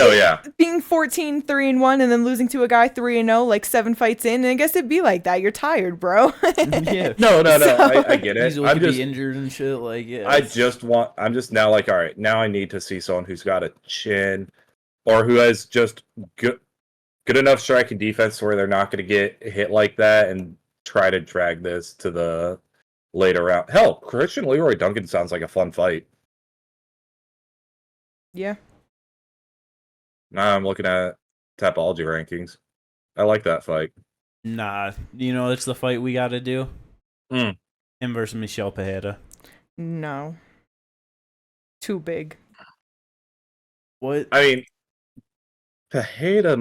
being 14, 3-1, and then losing to a guy 3-0, like 7 fights in. And I guess it'd be like that. You're tired, bro. Yeah. No. I get it. I'm just be injured and shit. Like, yeah. I'm just now like, all right, now I need to see someone who's got a chin or who has just good enough striking defense where they're not going to get hit like that and try to drag this to the later round. Hell, Christian Leroy Duncan sounds like a fun fight. Yeah. Now I'm looking at Tapology rankings. I like that fight. Nah, you know it's the fight we got to do. Him versus Michel Pereira. No. Too big. What? I mean, Pereira,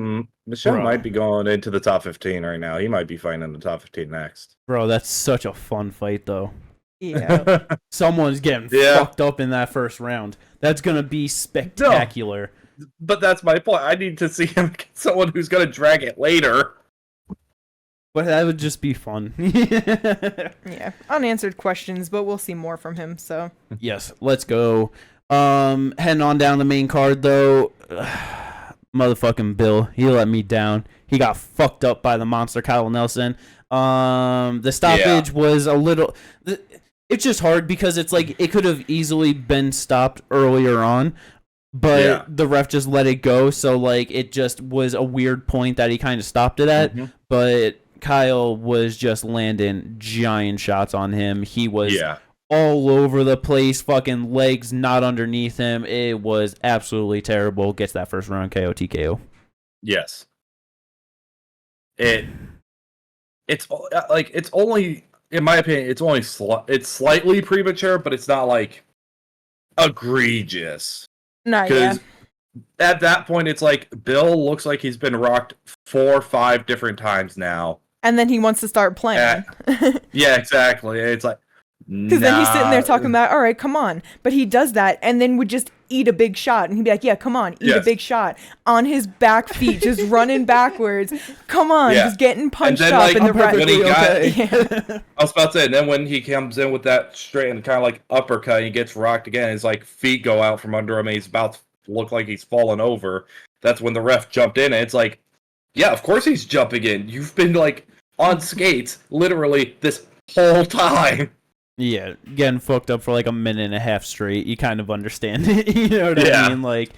Michel might be going into the top 15 right now. He might be fighting in the top 15 next. Bro, that's such a fun fight, though. Yeah. Someone's getting fucked up in that first round. That's going to be spectacular. No, but that's my point. I need to see him get someone who's going to drag it later. But that would just be fun. Yeah. Unanswered questions, but we'll see more from him, so. Yes, let's go. Heading on down the main card, though. Motherfucking Bill. He let me down. He got fucked up by the monster Kyle Nelson. The stoppage was a little... It's just hard because it's like it could have easily been stopped earlier on. but the ref just let it go. So like it just was a weird point that he kind of stopped it at. But Kyle was just landing giant shots on him. He was all over the place, fucking legs not underneath him. It was absolutely terrible. Gets that first round KO TKO. Yes. It's like it's only, in my opinion, it's only it's slightly premature, but it's not like egregious. No, yeah. At that point, it's like Bill looks like he's been rocked 4 or 5 different times now, and then he wants to start playing. Yeah, exactly. It's like, because then he's sitting there talking about, all right, come on. But he does that and then would just eat a big shot. And he'd be like, yeah, come on, eat a big shot. On his back feet, just running backwards. Come on, just getting punched up. Like, in the when he got, I was about to say, and then when he comes in with that straight and kind of like uppercut, and he gets rocked again, his like feet go out from under him, and he's about to look like he's falling over. That's when the ref jumped in, and it's like, yeah, of course he's jumping in. You've been like on skates literally this whole time. Yeah, getting fucked up for like a minute and a half straight. You kind of understand it. You know what I mean? Like,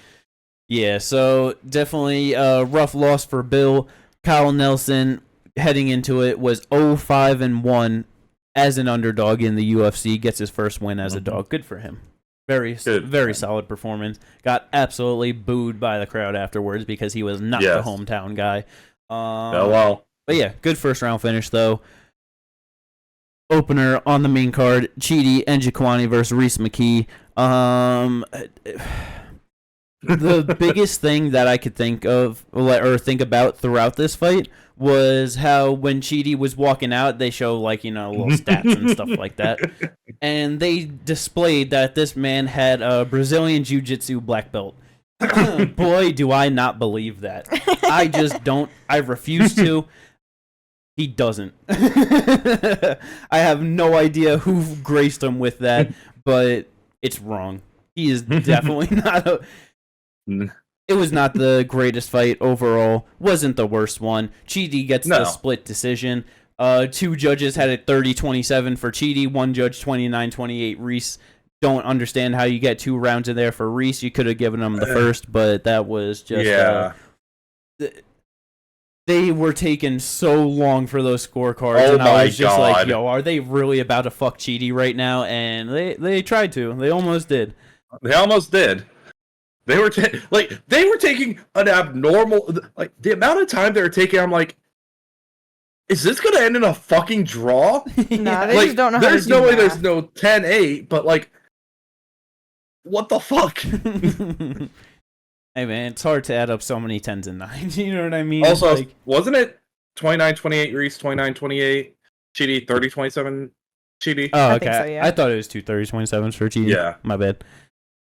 yeah, so definitely a rough loss for Bill. Kyle Nelson, heading into it, was 0-5-1 as an underdog in the UFC. Gets his first win as a dog. Good for him. Very solid performance. Got absolutely booed by the crowd afterwards because he was not the hometown guy. But yeah, good first round finish, though. Opener on the main card, Chidi Njokuani versus Reese McKee. The biggest thing that I could think of or think about throughout this fight was how when Chidi was walking out, they show like, you know, little stats and stuff like that. And they displayed that this man had a Brazilian Jiu-Jitsu black belt. Boy, do I not believe that. I just don't. I refuse to. He doesn't. I have no idea who graced him with that, but it's wrong. He is definitely not a... It was not the greatest fight overall. Wasn't the worst one. Chidi gets the split decision. 2 judges had it 30-27 for Chidi. 1 judge 29-28 Reese. Don't understand how you get 2 rounds in there for Reese. You could have given him the first, but that was just... They were taking so long for those scorecards, and I was just like, yo, are they really about to fuck Chidi right now? And they tried to. They almost did. They almost did. They were taking an abnormal, like, the amount of time they were taking, I'm like, is this going to end in a fucking draw? Nah, they just don't know how to do There's no way there's no 10-8, but, like, what the fuck? Hey man, it's hard to add up so many 10s and 9s, you know what I mean? Also, like, wasn't it 29-28 Reese, 29-28 Chidi, 30-27 Chidi? Oh, okay. I think so, yeah. I thought it was 2 30-27s for Chidi. Yeah. My bad.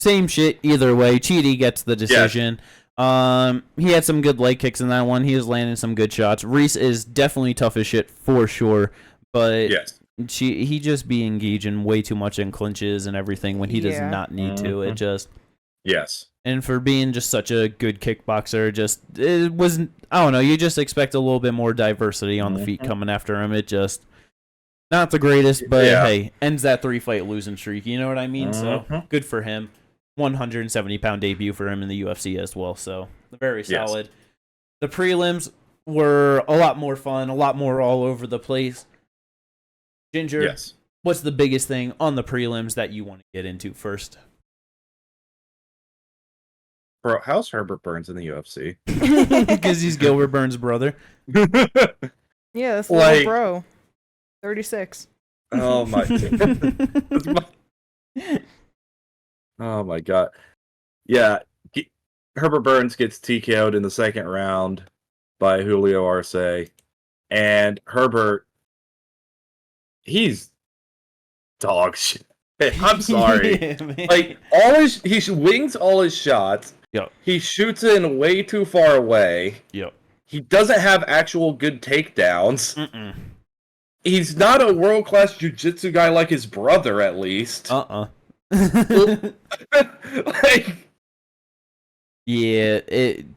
Same shit either way. Chidi gets the decision. Yeah. He had some good leg kicks in that one. He was landing some good shots. Reese is definitely tough as shit for sure, but he just be engaging way too much in clinches and everything when he does not need to. It just... Yes. And for being just such a good kickboxer, it wasn't, I don't know, you just expect a little bit more diversity on the feet coming after him. It just, not the greatest, but hey, ends that 3-fight losing streak, you know what I mean? So, good for him. 170-pound debut for him in the UFC as well, so very solid. The prelims were a lot more fun, a lot more all over the place. Ginger, what's the biggest thing on the prelims that you want to get into first? Bro, how's Herbert Burns in the UFC? Because he's Gilbert Burns' brother. Yeah, that's little bro. 36. Oh my god. Oh my god. Yeah, Herbert Burns gets TKO'd in the second round by Julio Arce. And Herbert, he's dog shit. I'm sorry. Like, he wings all his shots. Yep. He shoots in way too far away. Yep. He doesn't have actual good takedowns. He's not a world-class jiu-jitsu guy like his brother, at least. Like, yeah,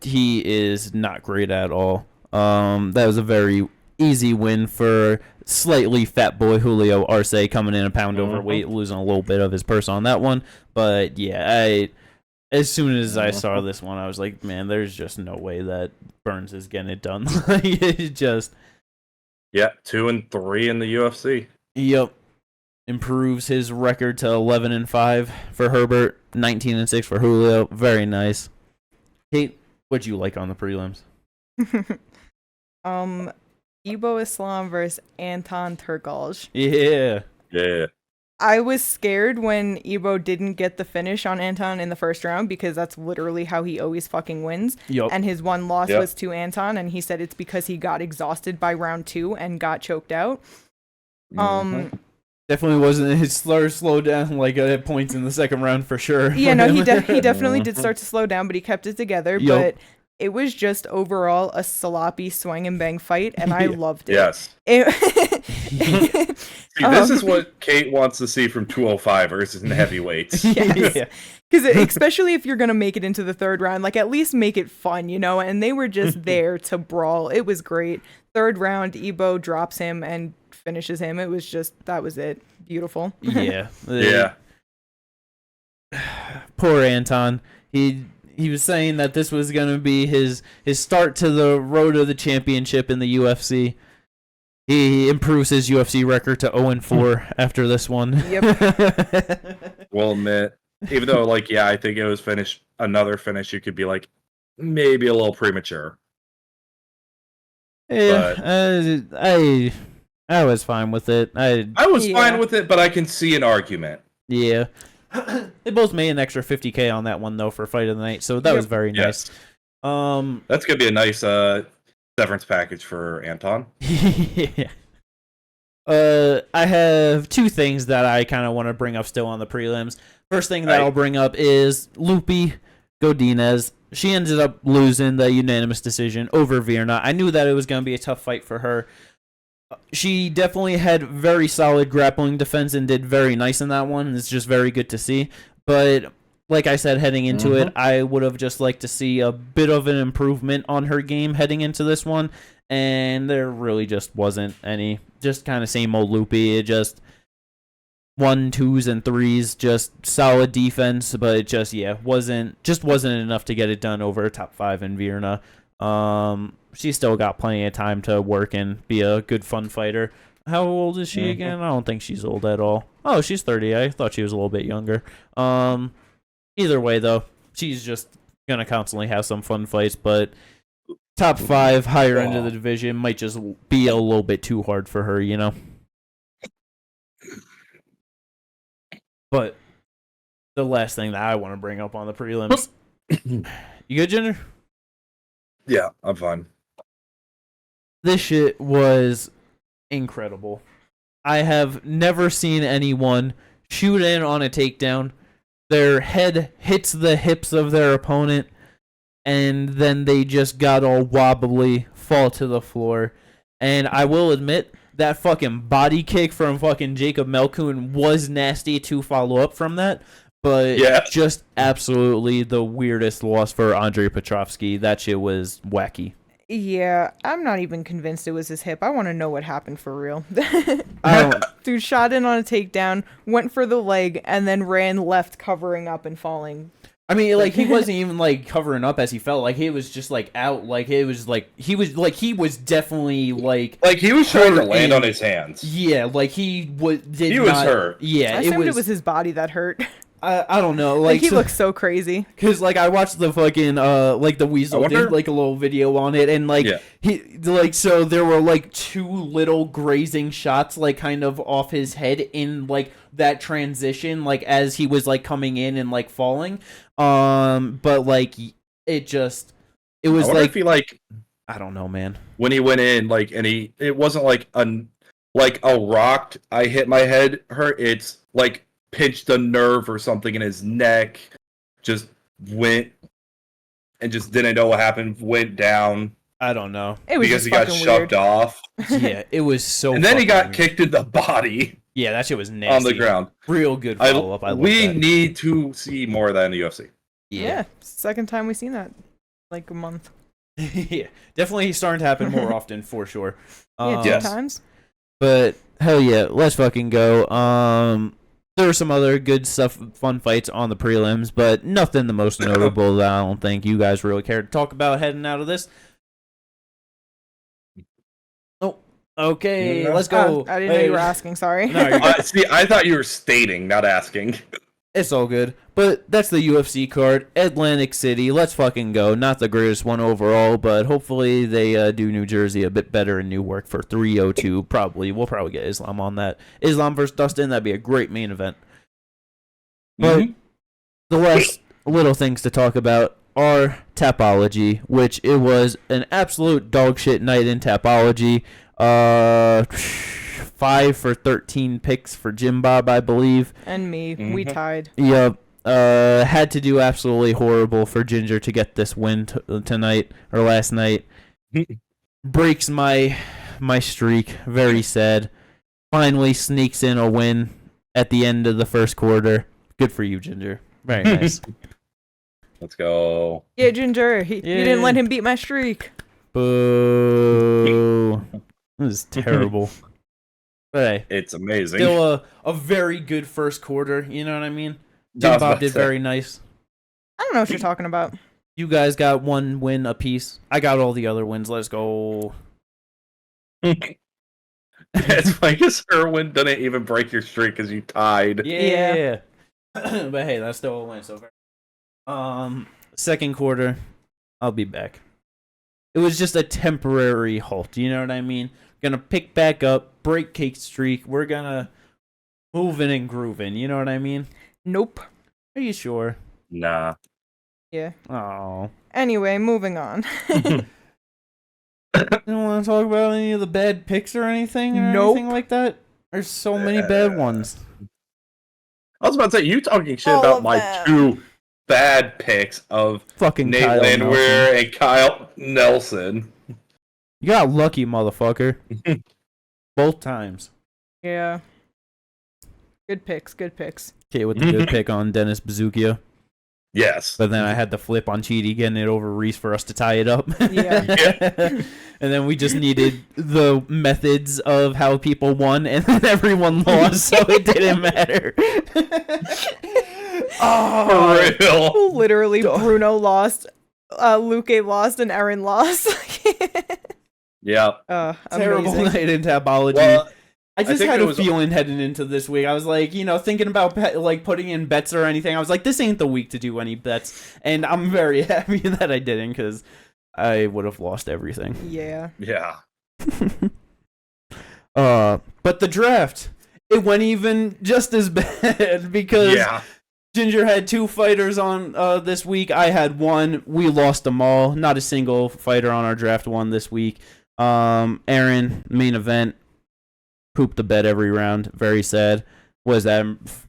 he is not great at all. That was a very easy win for slightly fat boy Julio Arce, coming in a pound overweight, losing a little bit of his purse on that one. But yeah, As soon as I saw this one, I was like, man, there's just no way that Burns is getting it done. Like, it just... Yeah, 2-3 in the UFC. Yep. Improves his record to 11-5 for Herbert, 19-6 for Julio. Very nice. Kate, what'd you like on the prelims? Ibo Islam versus Anton Turkalj. Yeah. I was scared when Ibo didn't get the finish on Anton in the first round because that's literally how he always fucking wins. Yep. And his one loss was to Anton, and he said it's because he got exhausted by round 2 and got choked out. Definitely wasn't his slow down like at points in the second round for sure. Yeah, no, he definitely did start to slow down, but he kept it together. Yep. But it was just overall a sloppy swing and bang fight, and I loved it. Yes. See, this is what Kate wants to see from 205ers in heavyweights. Yes. Because especially if you're going to make it into the third round, like at least make it fun, and they were just there to brawl. It was great. Third round, Ibo drops him and finishes him. It was just, that was it. Beautiful. Yeah. Yeah. Poor Anton. He was saying that this was going to be his start to the road to the championship in the UFC. He improves his UFC record to 0-4 after this one. Yep. We'll admit, even though, I think it was another finish, you could be like, maybe a little premature. Yeah, I was fine with it. I was fine with it, but I can see an argument. Yeah. They both made an extra $50K on that one, though, for Fight of the Night, so that was very nice. That's going to be a nice severance package for Anton. Yeah. I have two things that I kind of want to bring up still on the prelims. First thing that I'll bring up is Luque Godinez. She ended up losing the unanimous decision over Virna. I knew that it was going to be a tough fight for her. She definitely had very solid grappling defense and did very nice in that one. It's just very good to see. But like I said, heading into it, I would have just liked to see a bit of an improvement on her game heading into this one. And there really just wasn't any. Just kind of same old Luque. It just 1, 2s, and 3s, just solid defense, but it just wasn't enough to get it done over a top 5 in Virna. She's still got plenty of time to work and be a good fun fighter. How old is she again? I don't think she's old at all. Oh, she's 30. I thought she was a little bit younger. Either way, though, she's just gonna constantly have some fun fights, but top 5, higher end of the division might just be a little bit too hard for her, But the last thing that I want to bring up on the prelims. You good, Jinder? Yeah, I'm fine. This shit was incredible. I have never seen anyone shoot in on a takedown. Their head hits the hips of their opponent, and then they just got all wobbly, fall to the floor. And I will admit, that fucking body kick from fucking Jacob Melkoon was nasty to follow up from that. But just absolutely the weirdest loss for Andrei Petrovsky. That shit was wacky. Yeah, I'm not even convinced it was his hip. I want to know what happened for real. Dude shot in on a takedown, went for the leg, and then ran left, covering up and falling. I mean, he wasn't even, covering up as he fell. He was just, out. He was definitely, he was trying to land on his hands. Yeah, he was hurt. Yeah, I assumed it was his body that hurt. I don't know. He looks so crazy. Because, I watched the fucking, the Weasel did, a little video on it, and, he, so there were, 2 little grazing shots, kind of off his head in, that transition, as he was, coming in and, falling. But, it was, if he, I don't know, man. When he went in, and it wasn't, a rocked, I hit my head hurt, it's, pinched a nerve or something in his neck, just went and just didn't know what happened, went down. I don't know. It was because he got shoved off. Yeah, it was so and then he got kicked in the body. Yeah, that shit was nasty. On the ground. Real good follow-up. We need to see more of that in the UFC. Yeah. Second time we've seen that. A month. Yeah. Definitely starting to happen more often, for sure. Yeah, 2 times. But, hell yeah, let's fucking go. There were some other good stuff, fun fights on the prelims, but nothing the most notable that I don't think you guys really care to talk about heading out of this. Oh, okay, let's go. I didn't know you were asking, sorry. No, See, I thought you were stating, not asking. it's all good. But that's the UFC card. Atlantic City, let's fucking go. Not the greatest one overall, but hopefully they do New Jersey a bit better in Newark for 302. We'll probably get Islam on that. Islam versus Dustin, that'd be a great main event. But the last little things to talk about are Tapology, which it was an absolute dog shit night in Tapology. 5 for 13 picks for Jim Bob, I believe. And me. We tied. Yep. Had to do absolutely horrible for Ginger to get this win tonight or last night. Breaks my streak. Very sad. Finally sneaks in a win at the end of the first quarter. Good for you, Ginger. Very nice. Let's go. Yeah, Ginger. You didn't let him beat my streak. Boo. This is terrible. But hey, It's amazing. still a very good first quarter. You know what I mean? Jim Bob did very nice. I don't know what you're talking about. You guys got one win apiece. I got all the other wins. Let's go. It's like a Irwin didn't even break your streak because you tied. Yeah. But hey, that's still a win so far. Second quarter, I'll be back. It was just a temporary halt. You know what I mean? Gonna pick back up, break cake streak. We're gonna moving and grooving. You know what I mean? Nope. Are you sure? Nah. Yeah. Oh. Anyway, moving on. You don't want to talk about any of the bad picks or anything? Or Nope. anything like that? There's so many bad ones. I was about to say, you talking shit All about of my them. 2 bad picks of Fucking Nate Kyle Nelson. Landwehr and Kyle Nelson. You got lucky, motherfucker. Both times. Yeah. Good picks. Okay, with the good pick on Dennis Bazookia. Yes. But then I had to flip on Cheaty getting it over Reese for us to tie it up. Yeah. And then we just needed the methods of how people won, and then everyone lost, so it didn't matter. For real. Literally, Bruno lost, Luque lost, and Aaron lost. Yeah. Terrible Amazing. night in Tapology. Well, I just think had it a was- feeling heading into this week. I was like, thinking about like putting in bets or anything. I was like, this ain't the week to do any bets, and I'm very happy that I didn't because I would have lost everything. Yeah. Yeah. But the draft, it went even just as bad because Yeah. Ginger had 2 fighters on this week. I had 1. We lost them all. Not a single fighter on our draft won this week. Aaron, main event, pooped the bed every round. Very sad. Was that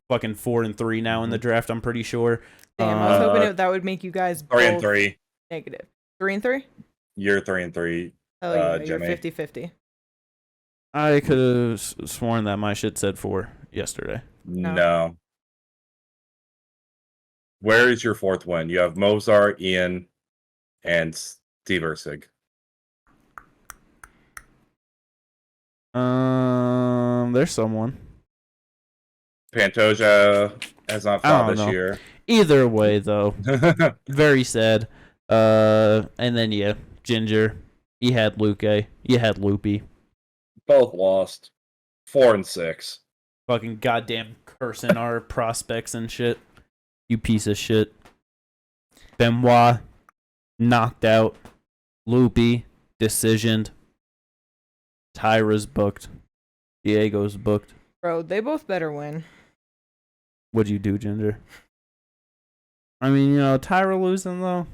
fucking 4-3 now in the draft? I'm pretty sure. Damn, I was hoping that would make you guys 3 and both 3. negative. 3 and 3? You're 3 and 3. Oh yeah, you're Jimmy. 50-50. I could have sworn that my shit said 4 yesterday. No. Where is your 4th win? You have Mozart, Ian, and Steve Ersig. There's someone. Pantoja has not I fought don't this know. year. Either way, though, very sad. And then yeah, Ginger. You had Luque. You had Loopy. Both lost. 4 and 6. Fucking goddamn cursing our prospects and shit. You piece of shit. Benoit knocked out. Loopy decisioned. Tyra's booked. Diego's booked. Bro, they both better win. What'd you do, Ginger? I mean, Tyra losing though.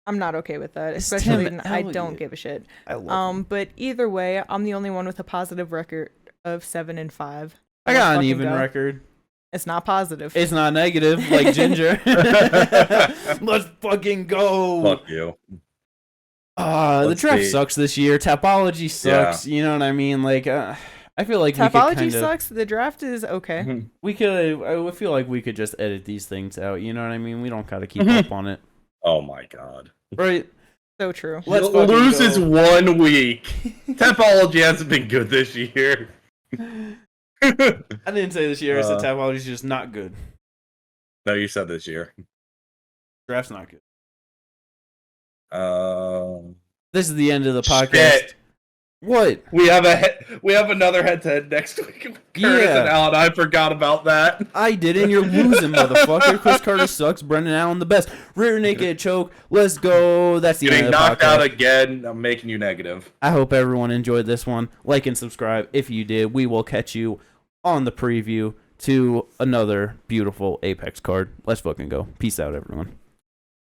I'm not okay with that, It's especially Tim I Elliott. don't give a shit. I love him. But either way, I'm the only one with a positive record of 7 and 5. I Let's got an fucking even go. record. It's not positive. It's not negative like Ginger. Let's fucking go. Fuck you. The Let's draft see. sucks this year. Tapology sucks. You know what I mean? Like, I feel like Topology we could sucks. The draft is okay. I feel like we could just edit these things out. You know what I mean? We don't gotta keep up on it, Oh my god. right? So true. Let's fucking Loses go. 1 week. Topology hasn't been good this year. I didn't say this year. I said Tapology's just not good. No, you said this year. Draft's not good. Uh, This is the end of the podcast. Shit. What? We have another head-to-head next week. Curtis and Alan. I forgot about that. I didn't. You're losing, motherfucker. Chris Carter sucks. Brendan Allen the best. Rear naked choke. Let's go. That's the end of the Getting knocked podcast. out again. I'm making you negative. I hope everyone enjoyed this one. Like and subscribe if you did. We will catch you on the preview to another beautiful Apex card. Let's fucking go. Peace out, everyone.